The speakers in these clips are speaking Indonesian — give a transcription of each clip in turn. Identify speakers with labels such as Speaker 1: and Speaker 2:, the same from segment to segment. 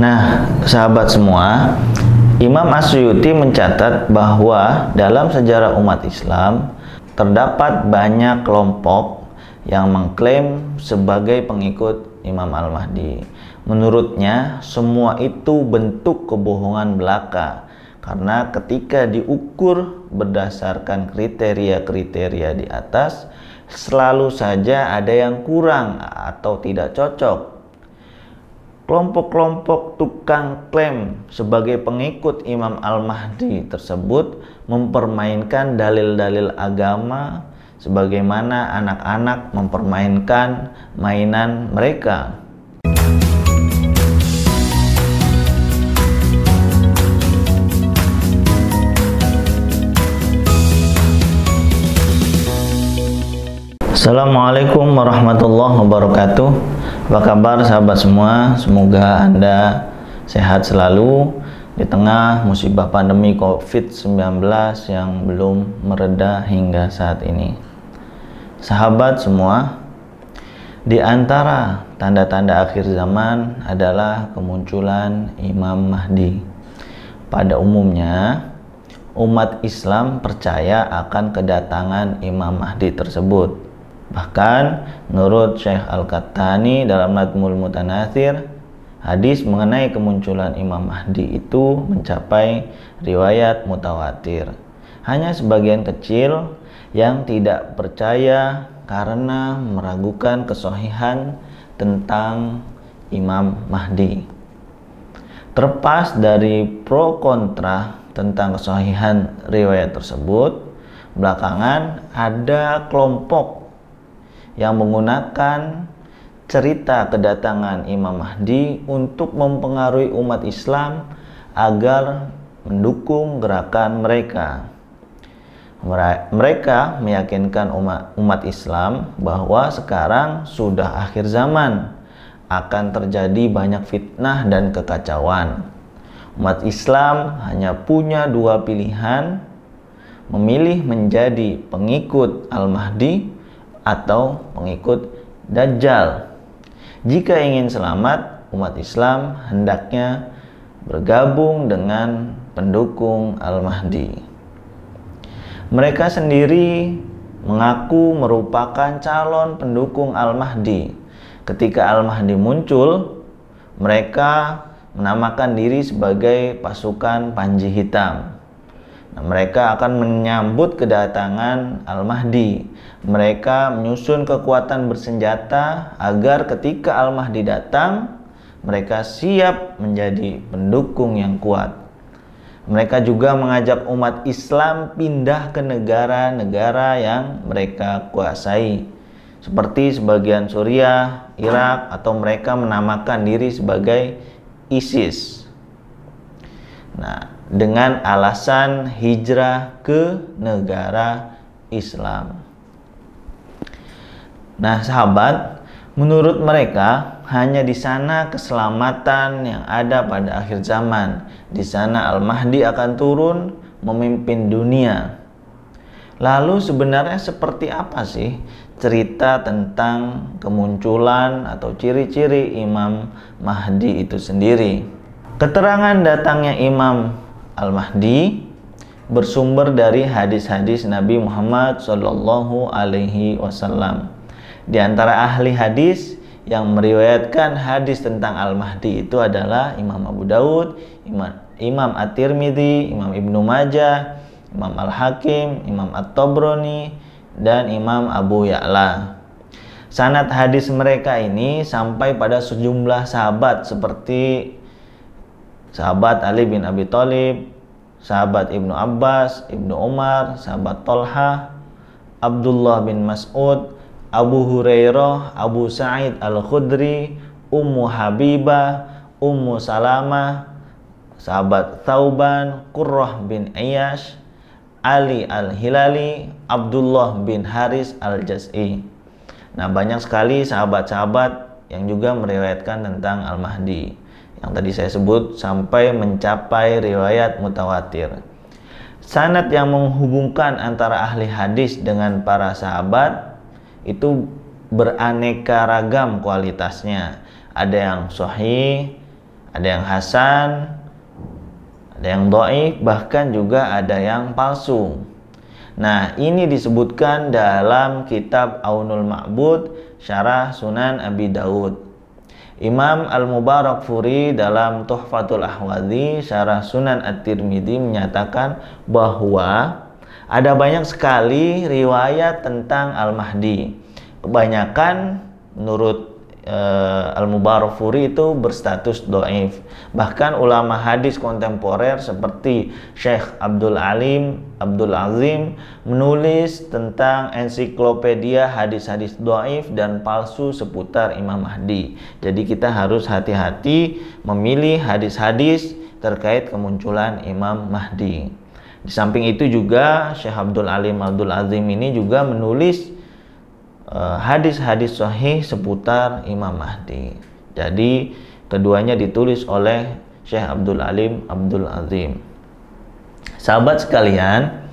Speaker 1: Nah, sahabat semua, Imam Asyuyuti mencatat bahwa dalam sejarah umat Islam terdapat banyak kelompok yang mengklaim sebagai pengikut Imam Al-Mahdi. Menurutnya, semua itu bentuk kebohongan belaka, karena ketika diukur berdasarkan kriteria-kriteria di atas, selalu saja ada yang kurang atau tidak cocok. Kelompok-kelompok tukang klaim sebagai pengikut Imam Al-Mahdi tersebut mempermainkan dalil-dalil agama sebagaimana anak-anak mempermainkan mainan mereka. Assalamualaikum warahmatullahi wabarakatuh. Apa kabar sahabat semua? Semoga Anda sehat selalu di tengah musibah pandemi COVID-19 yang belum mereda hingga saat ini. Sahabat semua, di antara tanda-tanda akhir zaman adalah kemunculan Imam Mahdi. Pada umumnya, umat Islam percaya akan kedatangan Imam Mahdi tersebut. Bahkan menurut Syekh Al-Qahtani dalam Nadmul Mutanatsir, hadis mengenai kemunculan Imam Mahdi itu mencapai riwayat mutawatir. Hanya sebagian kecil yang tidak percaya karena meragukan kesahihan tentang Imam Mahdi. Terlepas dari pro kontra tentang kesahihan riwayat tersebut, belakangan ada kelompok yang menggunakan cerita kedatangan Imam Mahdi untuk mempengaruhi umat Islam agar mendukung gerakan mereka. Mereka meyakinkan umat Islam bahwa sekarang sudah akhir zaman, akan terjadi banyak fitnah dan kekacauan. Umat Islam hanya punya dua pilihan, memilih menjadi pengikut Al-Mahdi atau pengikut Dajjal. Jika ingin selamat, umat Islam hendaknya bergabung dengan pendukung Al-Mahdi. Mereka sendiri mengaku merupakan calon pendukung Al-Mahdi. Ketika Al-Mahdi muncul, mereka menamakan diri sebagai pasukan Panji Hitam. Mereka akan menyambut kedatangan Al-Mahdi. Mereka menyusun kekuatan bersenjata agar ketika Al-Mahdi datang, mereka siap menjadi pendukung yang kuat. Mereka juga mengajak umat Islam pindah ke negara-negara yang mereka kuasai, seperti sebagian Suriah, Irak, atau mereka menamakan diri sebagai ISIS. Dengan alasan hijrah ke negara Islam. Sahabat, menurut mereka hanya di sana keselamatan yang ada pada akhir zaman. Di sana Al-Mahdi akan turun memimpin dunia. Lalu sebenarnya seperti apa sih cerita tentang kemunculan atau ciri-ciri Imam Mahdi itu sendiri? Keterangan datangnya Imam Al-Mahdi bersumber dari hadis-hadis Nabi Muhammad Shallallahu Alaihi Wasallam. Di antara ahli hadis yang meriwayatkan hadis tentang Al-Mahdi itu adalah Imam Abu Daud, Imam At-Tirmidzi, Imam Ibnu Majah, Imam Al-Hakim, Imam At-Tabrani, dan Imam Abu Ya'la. Sanad hadis mereka ini sampai pada sejumlah sahabat seperti sahabat Ali bin Abi Thalib, sahabat Ibnu Abbas, Ibnu Umar, sahabat Tolha, Abdullah bin Mas'ud, Abu Hurairah, Abu Sa'id Al-Khudri, Ummu Habibah, Ummu Salamah, sahabat Thauban, Qurrah bin Iyash, Ali Al-Hilali, Abdullah bin Haris Al-Jaz'i. Banyak sekali sahabat-sahabat yang juga meriwayatkan tentang Al-Mahdi yang tadi saya sebut sampai mencapai riwayat mutawatir. Sanad yang menghubungkan antara ahli hadis dengan para sahabat itu beraneka ragam kualitasnya. Ada yang sahih, ada yang hasan, ada yang dhaif, bahkan juga ada yang palsu. Nah, ini disebutkan dalam kitab Aunul Ma'bud Syarah Sunan Abi Daud. Imam Al-Mubarakfuri dalam Tuhfatul Ahwazi Syarah Sunan At-Tirmidzi menyatakan bahwa ada banyak sekali riwayat tentang Al-Mahdi. Kebanyakan menurut Al-Mubarakfuri itu berstatus dhaif. Bahkan ulama hadis kontemporer seperti Syekh Abdul Azim menulis tentang ensiklopedia hadis-hadis dhaif dan palsu seputar Imam Mahdi. Jadi kita harus hati-hati memilih hadis-hadis terkait kemunculan Imam Mahdi. Di samping itu juga Syekh Abdul Azim ini juga menulis hadis-hadis sahih seputar Imam Mahdi. Jadi keduanya ditulis oleh Syekh Abdul Azim. Sahabat sekalian,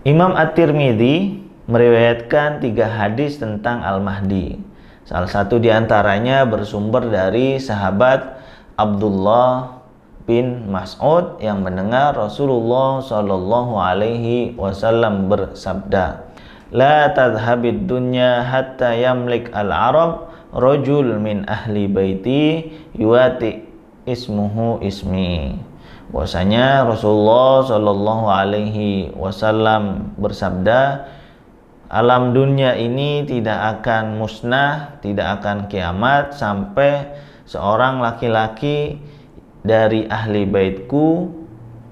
Speaker 1: Imam At-Tirmidzi meriwayatkan 3 hadis tentang Al-Mahdi. Salah satu diantaranya bersumber dari sahabat Abdullah bin Mas'ud yang mendengar Rasulullah Shallallahu Alaihi Wasallam bersabda, "La tadhhabid dunya hatta yamlik al-Arab rajul min ahli baiti yuati ismuhu ismi." Bahwasanya Rasulullah Shallallahu Alaihi Wasallam bersabda, alam dunia ini tidak akan musnah, tidak akan kiamat sampai seorang laki-laki dari ahli baitku,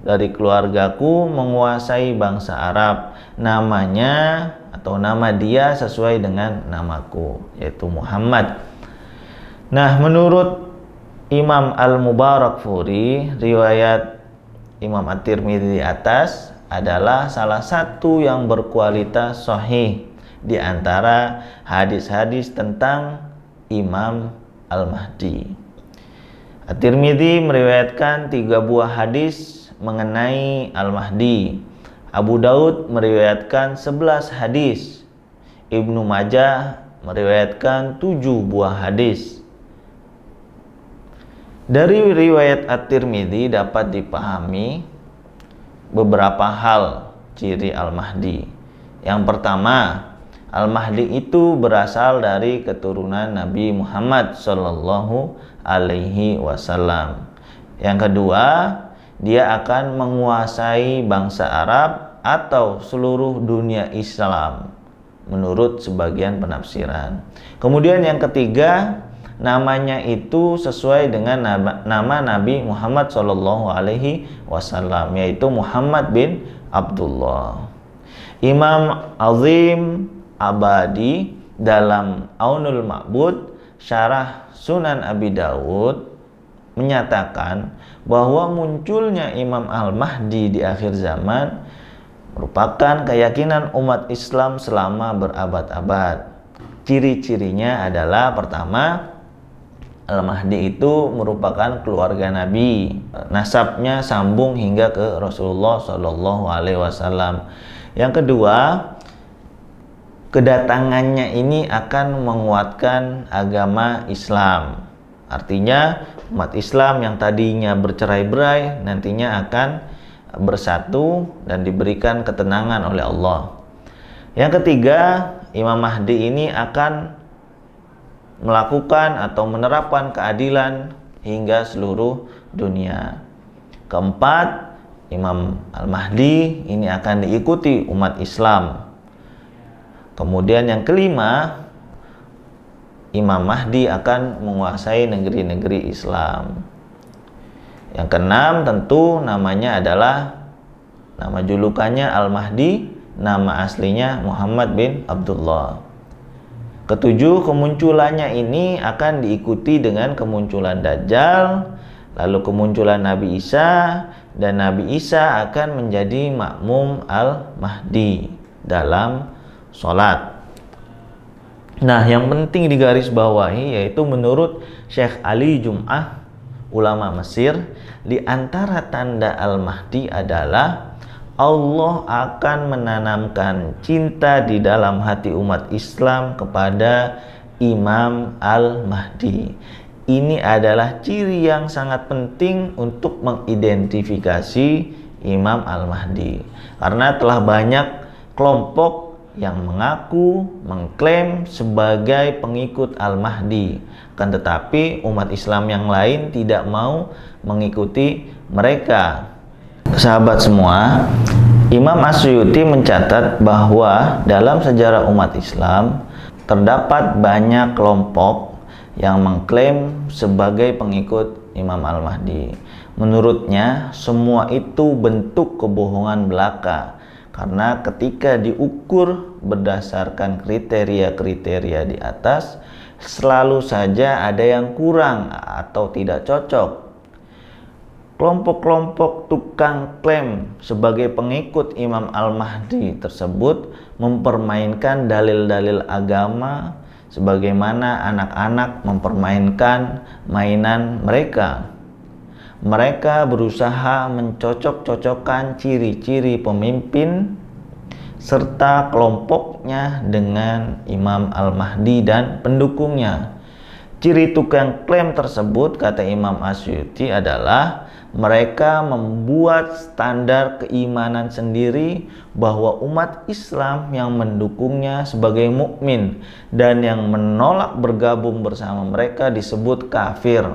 Speaker 1: dari keluargaku menguasai bangsa Arab, namanya atau nama dia sesuai dengan namaku, yaitu Muhammad. Nah, menurut Imam Al-Mubarakfuri, riwayat Imam At-Tirmidzi di atas adalah salah satu yang berkualitas sahih di antara hadis-hadis tentang Imam Al-Mahdi. At-Tirmidzi meriwayatkan 3 buah hadis mengenai Al-Mahdi. Abu Daud meriwayatkan 11 hadis. Ibnu Majah meriwayatkan 7 buah hadis. Dari riwayat At-Tirmidzi dapat dipahami beberapa hal ciri Al-Mahdi. Yang pertama, Al-Mahdi itu berasal dari keturunan Nabi Muhammad Sallallahu Alaihi Wasallam. Yang kedua, dia akan menguasai bangsa Arab atau seluruh dunia Islam menurut sebagian penafsiran. Kemudian yang ketiga, namanya itu sesuai dengan nama Nabi Muhammad Sallallahu Alaihi Wasallam, yaitu Muhammad bin Abdullah. Imam Azim Abadi dalam Aunul Ma'bud Syarah Sunan Abi Daud menyatakan bahwa munculnya Imam Al-Mahdi di akhir zaman merupakan keyakinan umat Islam selama berabad-abad. Ciri-cirinya adalah pertama, Al-Mahdi itu merupakan keluarga Nabi. Nasabnya sambung hingga ke Rasulullah Shallallahu Alaihi Wasallam. Yang kedua, kedatangannya ini akan menguatkan agama Islam. Artinya umat Islam yang tadinya bercerai-berai nantinya akan bersatu dan diberikan ketenangan oleh Allah. Yang ketiga, Imam Mahdi ini akan melakukan atau menerapkan keadilan hingga seluruh dunia. Keempat, Imam Al-Mahdi ini akan diikuti umat Islam. Kemudian yang kelima, Imam Mahdi akan menguasai negeri-negeri Islam. Yang keenam, tentu namanya adalah, nama julukannya Al-Mahdi, nama aslinya Muhammad bin Abdullah. Ketujuh, kemunculannya ini akan diikuti dengan kemunculan Dajjal, lalu kemunculan Nabi Isa, dan Nabi Isa akan menjadi makmum Al-Mahdi dalam sholat. Nah, yang penting digarisbawahi yaitu menurut Syekh Ali Jum'ah, ulama Mesir, di antara tanda Al-Mahdi adalah Allah akan menanamkan cinta di dalam hati umat Islam kepada Imam Al-Mahdi. Ini adalah ciri yang sangat penting untuk mengidentifikasi Imam Al-Mahdi. Karena telah banyak kelompok yang mengaku, mengklaim sebagai pengikut Al-Mahdi. Akan tetapi umat Islam yang lain tidak mau mengikuti mereka. Sahabat semua, Imam As-Suyuti mencatat bahwa dalam sejarah umat Islam terdapat banyak kelompok yang mengklaim sebagai pengikut Imam Al-Mahdi. Menurutnya, semua itu bentuk kebohongan belaka, karena ketika diukur berdasarkan kriteria-kriteria di atas, selalu saja ada yang kurang atau tidak cocok. Kelompok-kelompok tukang klaim sebagai pengikut Imam Al-Mahdi tersebut mempermainkan dalil-dalil agama sebagaimana anak-anak mempermainkan mainan mereka. Mereka berusaha mencocok-cocokkan ciri-ciri pemimpin serta kelompoknya dengan Imam Al-Mahdi dan pendukungnya. Ciri tukang klaim tersebut, kata Imam As-Suyuti, adalah mereka membuat standar keimanan sendiri bahwa umat Islam yang mendukungnya sebagai mukmin dan yang menolak bergabung bersama mereka disebut kafir.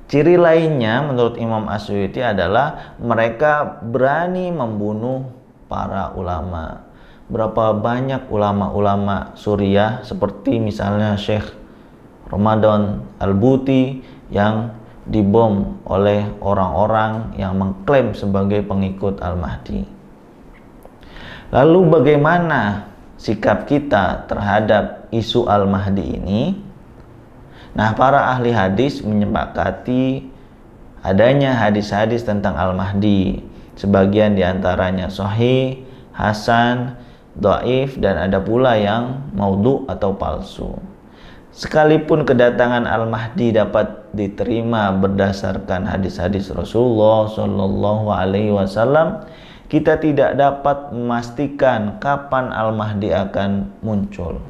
Speaker 1: Ciri lainnya menurut Imam As-Suyuti adalah mereka berani membunuh para ulama. Berapa banyak ulama-ulama Suriah seperti misalnya Syekh Ramadan Al-Buti yang dibom oleh orang-orang yang mengklaim sebagai pengikut Al-Mahdi. Lalu bagaimana sikap kita terhadap isu Al-Mahdi ini? Nah, para ahli hadis menyepakati adanya hadis-hadis tentang Al-Mahdi. Sebagian diantaranya sahih, hasan, dhaif, dan ada pula yang maudhu atau palsu. Sekalipun kedatangan Al-Mahdi dapat diterima berdasarkan hadis-hadis Rasulullah Shallallahu Alaihi Wasallam, kita tidak dapat memastikan kapan Al-Mahdi akan muncul.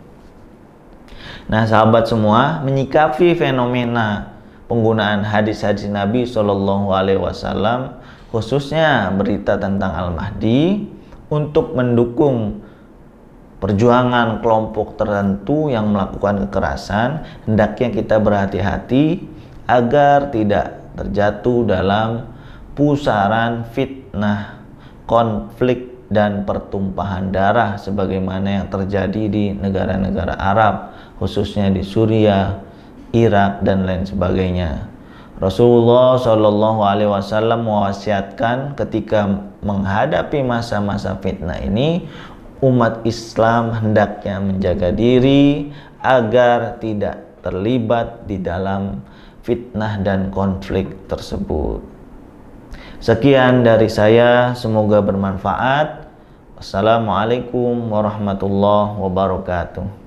Speaker 1: Nah, sahabat semua, menyikapi fenomena penggunaan hadis-hadis Nabi Shallallahu Alaihi Wasallam, khususnya berita tentang Al-Mahdi, untuk mendukung perjuangan kelompok tertentu yang melakukan kekerasan, hendaknya kita berhati-hati agar tidak terjatuh dalam pusaran fitnah, konflik, dan pertumpahan darah sebagaimana yang terjadi di negara-negara Arab, khususnya di Suriah, Irak, dan lain sebagainya. Rasulullah Shallallahu Alaihi Wasallam mewasiatkan ketika menghadapi masa-masa fitnah ini, umat Islam hendaknya menjaga diri agar tidak terlibat di dalam fitnah dan konflik tersebut. Sekian dari saya, semoga bermanfaat. Wassalamualaikum warahmatullahi wabarakatuh.